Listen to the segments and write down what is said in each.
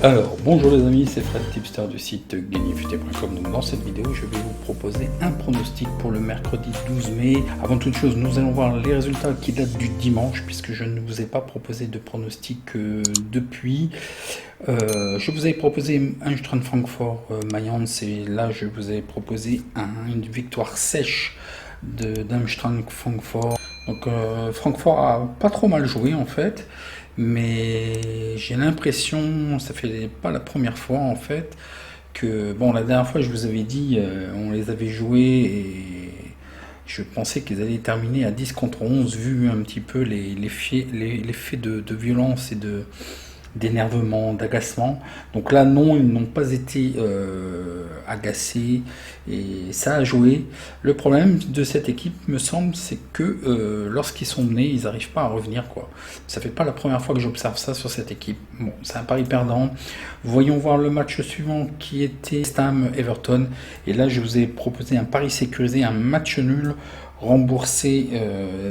Alors, bonjour les amis, c'est Fred Tipster du site gagnerfuté.com. Donc dans cette vidéo, je vais vous proposer un pronostic pour le mercredi 12 mai. Avant toute chose, nous allons voir les résultats qui datent du dimanche, puisque je ne vous ai pas proposé de pronostic depuis. Je vous avais proposé Eintracht Francfort Mayence, et là je vous ai proposé une victoire sèche d'Eintracht Francfort. Donc Francfort a pas trop mal joué en fait, mais j'ai l'impression, ça fait pas la première fois en fait, que bon, la dernière fois je vous avais dit, on les avait joués et je pensais qu'ils allaient terminer à 10 contre 11 vu un petit peu les faits de violence et d'énervement, d'agacement. Donc là, non, ils n'ont pas été agacés et ça a joué. Le problème de cette équipe, me semble, c'est que lorsqu'ils sont menés, ils n'arrivent pas à revenir, quoi. Ça fait pas la première fois que j'observe ça sur cette équipe. Bon, c'est un pari perdant. Voyons voir le match suivant qui était West Ham Everton. Et là, je vous ai proposé un pari sécurisé, un match nul remboursé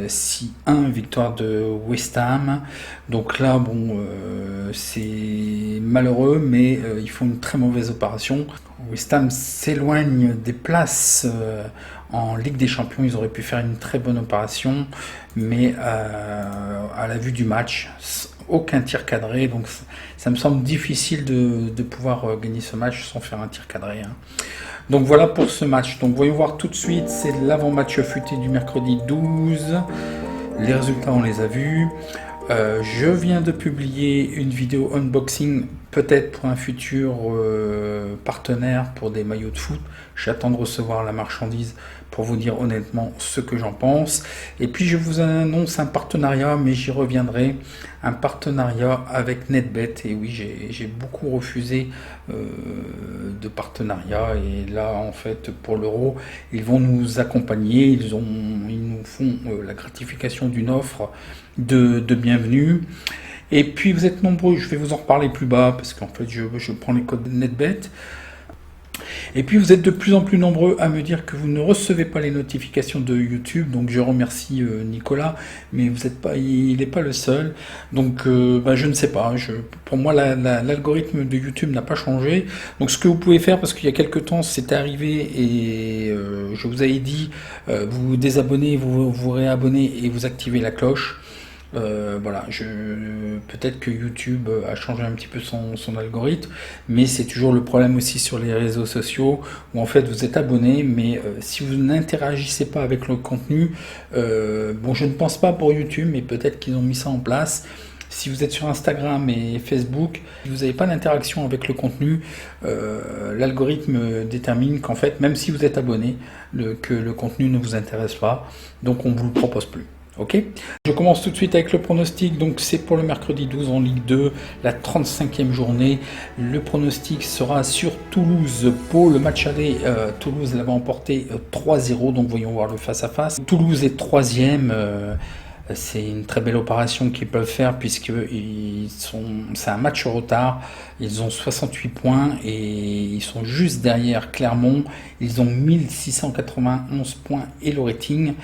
6-1, victoire de West Ham. Donc là, bon, c'est malheureux, mais ils font une très mauvaise opération. West Ham s'éloigne des places en Ligue des Champions. Ils auraient pu faire une très bonne opération, mais à la vue du match, aucun tir cadré. Donc ça me semble difficile de pouvoir gagner ce match sans faire un tir cadré, hein. Donc voilà pour ce match. Donc voyons voir tout de suite, c'est l'avant-match futé du mercredi 12. Les résultats, on les a vus. Je viens de publier une vidéo unboxing, peut-être pour un futur partenaire pour des maillots de foot. J'attends de recevoir la marchandise pour vous dire honnêtement ce que j'en pense. Et puis je vous annonce un partenariat, mais j'y reviendrai. Un partenariat avec NetBet. Et oui, j'ai beaucoup refusé de partenariat. Et là, en fait, pour l'euro, ils vont nous accompagner. Ils nous font la gratification d'une offre de bienvenue. Et puis vous êtes nombreux, je vais vous en reparler plus bas parce qu'en fait je prends les codes de NetBet. Et puis vous êtes de plus en plus nombreux à me dire que vous ne recevez pas les notifications de YouTube, donc je remercie Nicolas, mais vous êtes pas, il n'est pas le seul. Donc je ne sais pas, pour moi l'algorithme de YouTube n'a pas changé. Donc ce que vous pouvez faire, parce qu'il y a quelques temps c'était arrivé et je vous avais dit, vous désabonnez, vous réabonnez et vous activez la cloche. Voilà, peut-être que YouTube a changé un petit peu son algorithme, mais c'est toujours le problème aussi sur les réseaux sociaux où en fait vous êtes abonné, mais si vous n'interagissez pas avec le contenu, bon, je ne pense pas pour YouTube, mais peut-être qu'ils ont mis ça en place. Si vous êtes sur Instagram et Facebook, vous n'avez pas d'interaction avec le contenu, l'algorithme détermine qu'en fait, même si vous êtes abonné, que le contenu ne vous intéresse pas, donc on ne vous le propose plus. Ok, je commence tout de suite avec le pronostic. Donc c'est pour le mercredi 12 en Ligue 2, la 35e journée. Le pronostic sera sur Toulouse-Pau. Le match aller, Toulouse l'avait emporté 3-0, donc voyons voir le face-à-face. Toulouse est 3e. C'est une très belle opération qu'ils peuvent faire puisque c'est un match au retard. Ils ont 68 points et ils sont juste derrière Clermont. Ils ont 1691 points et le rating.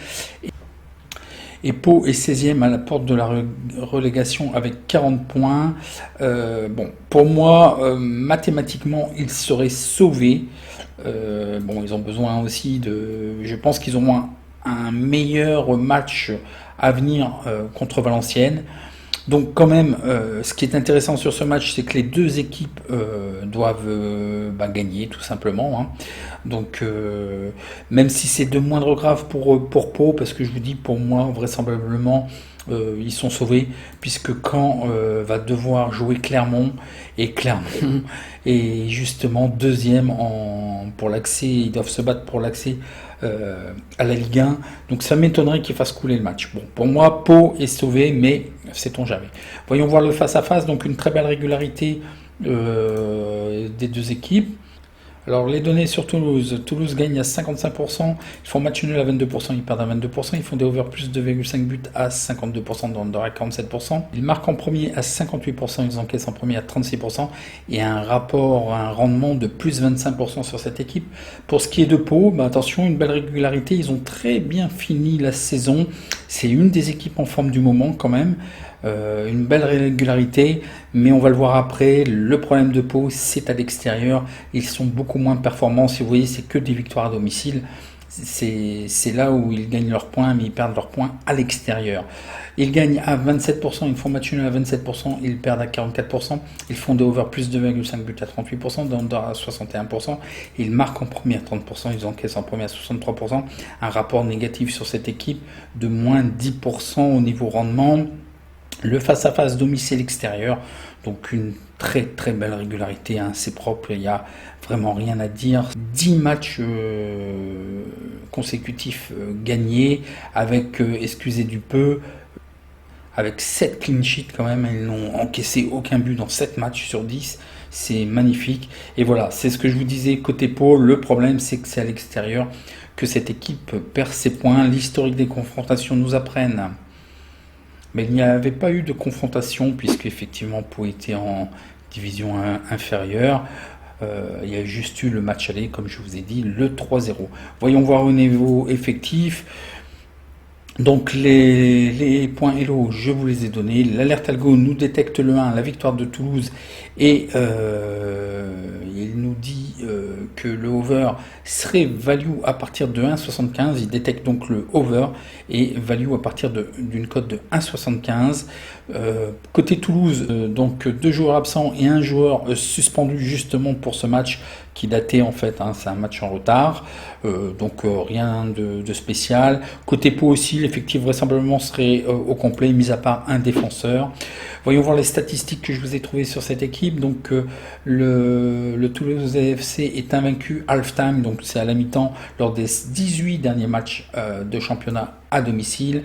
Et Pau est 16e à la porte de la relégation avec 40 points. Bon, pour moi, mathématiquement, ils seraient sauvés. Bon, ils ont besoin aussi de... Je pense qu'ils auront un meilleur match à venir contre Valenciennes. Donc quand même, ce qui est intéressant sur ce match, c'est que les deux équipes doivent gagner tout simplement, hein. Donc même si c'est de moindre grave pour Pau, parce que je vous dis, pour moi, vraisemblablement, ils sont sauvés, puisque Caen va devoir jouer Clermont, et Clermont est justement deuxième pour l'accès, ils doivent se battre pour l'accès à la Ligue 1, donc ça m'étonnerait qu'ils fassent couler le match. Bon, pour moi, Pau est sauvé, mais sait-on jamais. Voyons voir le face-à-face, donc une très belle régularité des deux équipes. Alors les données sur Toulouse, Toulouse gagne à 55%, ils font match nul à 22%, ils perdent à 22%, ils font des over plus 2,5 buts à 52%, dans under à 47%, ils marquent en premier à 58%, ils encaissent en premier à 36%, et un rendement de plus 25% sur cette équipe. Pour ce qui est de Pau, attention, une belle régularité, ils ont très bien fini la saison, c'est une des équipes en forme du moment quand même. une belle régularité, mais on va le voir après, le problème de Pau, c'est à l'extérieur, ils sont beaucoup moins performants, si vous voyez, c'est que des victoires à domicile, c'est là où ils gagnent leurs points, mais ils perdent leurs points à l'extérieur. Ils gagnent à 27%, ils font match nul à 27%, ils perdent à 44%, ils font des over plus 2,5 buts à 38%, des under à 61%, ils marquent en premier à 30%, ils encaissent en premier à 63%, un rapport négatif sur cette équipe de moins 10% au niveau rendement. Le face-à-face domicile-extérieur, donc une très très belle régularité, hein, c'est propre, il n'y a vraiment rien à dire. 10 matchs consécutifs gagnés, avec, excusez du peu, avec 7 clean sheets quand même, ils n'ont encaissé aucun but dans 7 matchs sur 10, c'est magnifique. Et voilà, c'est ce que je vous disais côté Pau, le problème c'est que c'est à l'extérieur que cette équipe perd ses points. L'historique des confrontations nous apprennent. Mais il n'y avait pas eu de confrontation puisque effectivement Pau était en division inférieure. Il y a juste eu le match aller, comme je vous ai dit, le 3-0. Voyons voir au niveau effectif. Donc les points Hello, je vous les ai donnés. L'alerte algo nous détecte le 1, la victoire de Toulouse, et il nous dit que le over serait value à partir de 1,75. Il détecte donc le over et value à partir d'une cote de 1,75. Côté Toulouse, donc 2 joueurs absents et 1 joueur suspendu justement pour ce match qui datait en fait, hein, c'est un match en retard, donc rien de spécial. Côté Pau aussi, l'effectif vraisemblablement serait au complet, mis à part un défenseur. Voyons voir les statistiques que je vous ai trouvées sur cette équipe. Donc le Toulouse FC est invaincu half-time, donc c'est à la mi-temps, lors des 18 derniers matchs de championnat à domicile.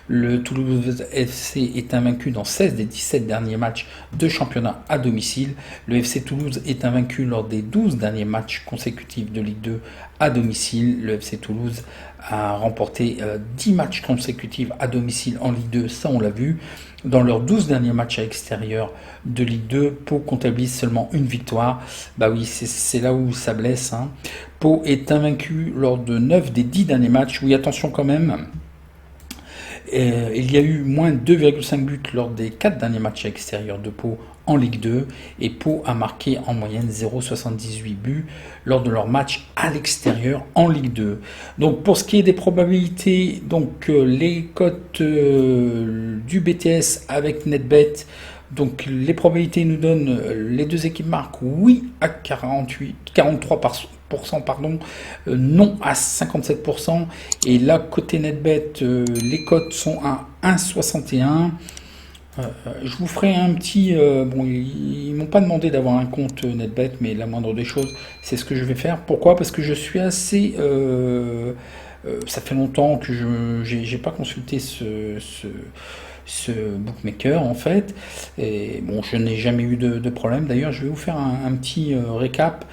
Le Toulouse FC est invaincu dans 16 des 17 derniers matchs de championnat à domicile. Le FC Toulouse est invaincu lors des 12 derniers matchs consécutifs de Ligue 2 à domicile. Le FC Toulouse a remporté 10 matchs consécutifs à domicile en Ligue 2, ça on l'a vu. Dans leurs 12 derniers matchs à l'extérieur de Ligue 2, Pau comptabilise seulement une victoire. Bah oui, c'est là où ça blesse, hein. Pau est invaincu lors de 9 des 10 derniers matchs. Oui, attention quand même. Il y a eu moins 2,5 buts lors des 4 derniers matchs à l'extérieur de Pau en Ligue 2 et Pau a marqué en moyenne 0,78 buts lors de leur match à l'extérieur en Ligue 2. Donc pour ce qui est des probabilités, donc les cotes du BTS avec NetBet, donc les probabilités nous donnent les deux équipes marquent oui à 43%, pardon, non à 57%. Et là, côté NetBet, les cotes sont à 1,61. Je vous ferai un petit... bon, ils m'ont pas demandé d'avoir un compte NetBet, mais la moindre des choses, c'est ce que je vais faire. Pourquoi? Parce que je suis assez... ça fait longtemps que je n'ai pas consulté ce bookmaker en fait, et bon, je n'ai jamais eu de problème. D'ailleurs, je vais vous faire un petit récap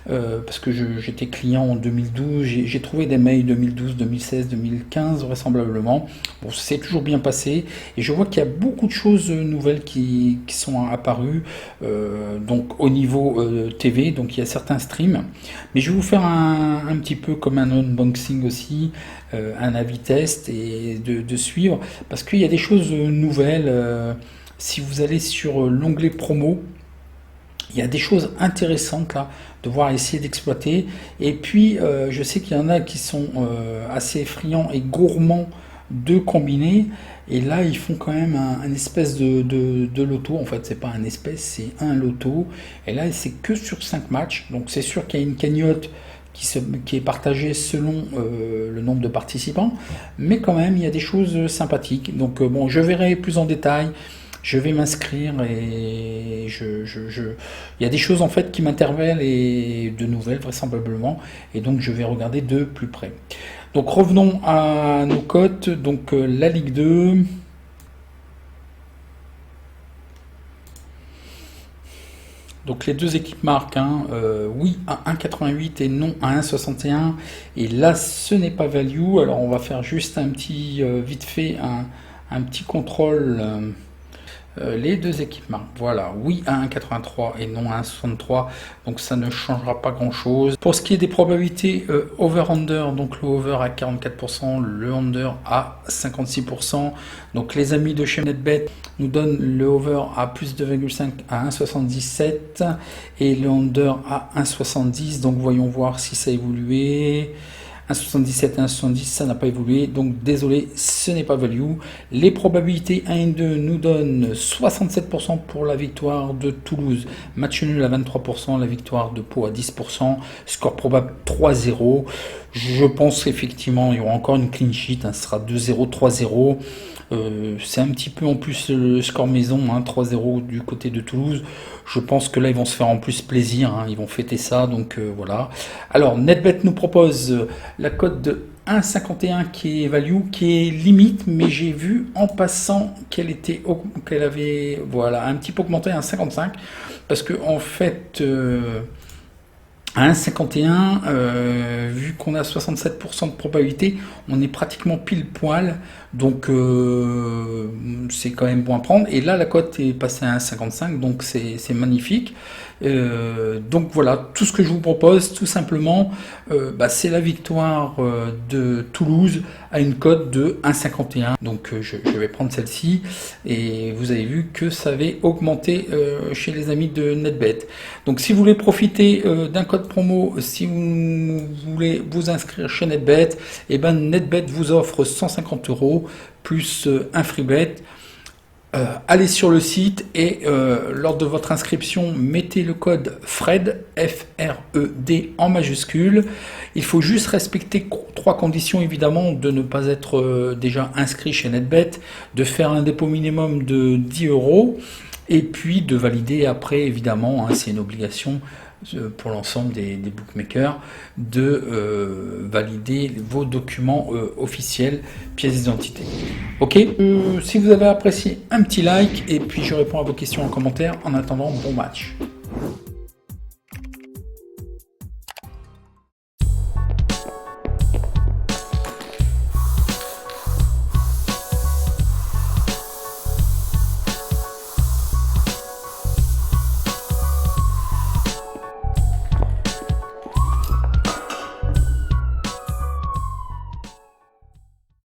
parce que j'étais client en 2012, j'ai trouvé des mails 2012, 2016, 2015 vraisemblablement. Bon, c'est toujours bien passé et je vois qu'il y a beaucoup de choses nouvelles qui sont apparues, donc au niveau TV, donc il y a certains streams, mais je vais vous faire un petit peu comme un unboxing aussi, un avis test et de suivre parce qu'il y a des choses nouvelles. Si vous allez sur l'onglet promo, il y a des choses intéressantes là, devoir essayer d'exploiter. Et puis je sais qu'il y en a qui sont assez friands et gourmands de combiner, et là ils font quand même un espèce de loto. En fait, c'est pas un espèce, c'est un loto, et là c'est que sur 5 matchs, donc c'est sûr qu'il y a une cagnotte qui est partagé selon le nombre de participants, mais quand même il y a des choses sympathiques. Donc bon, je verrai plus en détail, je vais m'inscrire et il y a des choses en fait qui m'interpellent et de nouvelles vraisemblablement, et donc je vais regarder de plus près. Donc revenons à nos cotes. Donc la Ligue 2. Donc les deux équipes marquent, hein, oui à 1,88 et non à 1,61. Et là, ce n'est pas value. Alors on va faire juste un petit, vite fait, un petit contrôle les deux équipements. Voilà, oui à 1,83 et non à 1,63, donc ça ne changera pas grand chose. Pour ce qui est des probabilités over-under, donc le over à 44%, le under à 56%. Donc les amis de chez NetBet nous donnent le over à plus 2,5 à 1,77 et le under à 1,70. Donc voyons voir si ça a évolué. 1,77 et 1,70, ça n'a pas évolué, donc désolé, ce n'est pas value. Les probabilités 1 et 2 nous donnent 67% pour la victoire de Toulouse, match nul à 23%, la victoire de Pau à 10%, score probable 3-0. Je pense qu'effectivement, il y aura encore une clean sheet, ce sera 2-0, 3-0. C'est un petit peu en plus le score maison, 3-0 du côté de Toulouse. Je pense que là ils vont se faire en plus plaisir, ils vont fêter ça, donc voilà. Alors NetBet nous propose la cote de 1,51 qui est value, qui est limite, mais j'ai vu en passant qu'elle avait voilà, un petit peu augmenté à 1,55, parce que en fait... à 1,51, vu qu'on a 67% de probabilité, on est pratiquement pile poil, donc c'est quand même bon à prendre. Et là, la cote est passée à 1,55, donc c'est magnifique. Donc voilà, tout ce que je vous propose, tout simplement, c'est la victoire de Toulouse à une cote de 1,51. Donc je vais prendre celle-ci, et vous avez vu que ça avait augmenté chez les amis de NetBet. Donc si vous voulez profiter d'un code promo, si vous voulez vous inscrire chez NetBet, et NetBet vous offre 150 € plus un free bet. Allez sur le site et lors de votre inscription, mettez le code FRED, F-R-E-D en majuscule. Il faut juste respecter 3 conditions, évidemment: de ne pas être déjà inscrit chez NetBet, de faire un dépôt minimum de 10 €, et puis de valider après, évidemment, c'est une obligation pour l'ensemble des bookmakers, de valider vos documents officiels, pièces d'identité. Ok, si vous avez apprécié, un petit like, et puis je réponds à vos questions en commentaire. En attendant, bon match.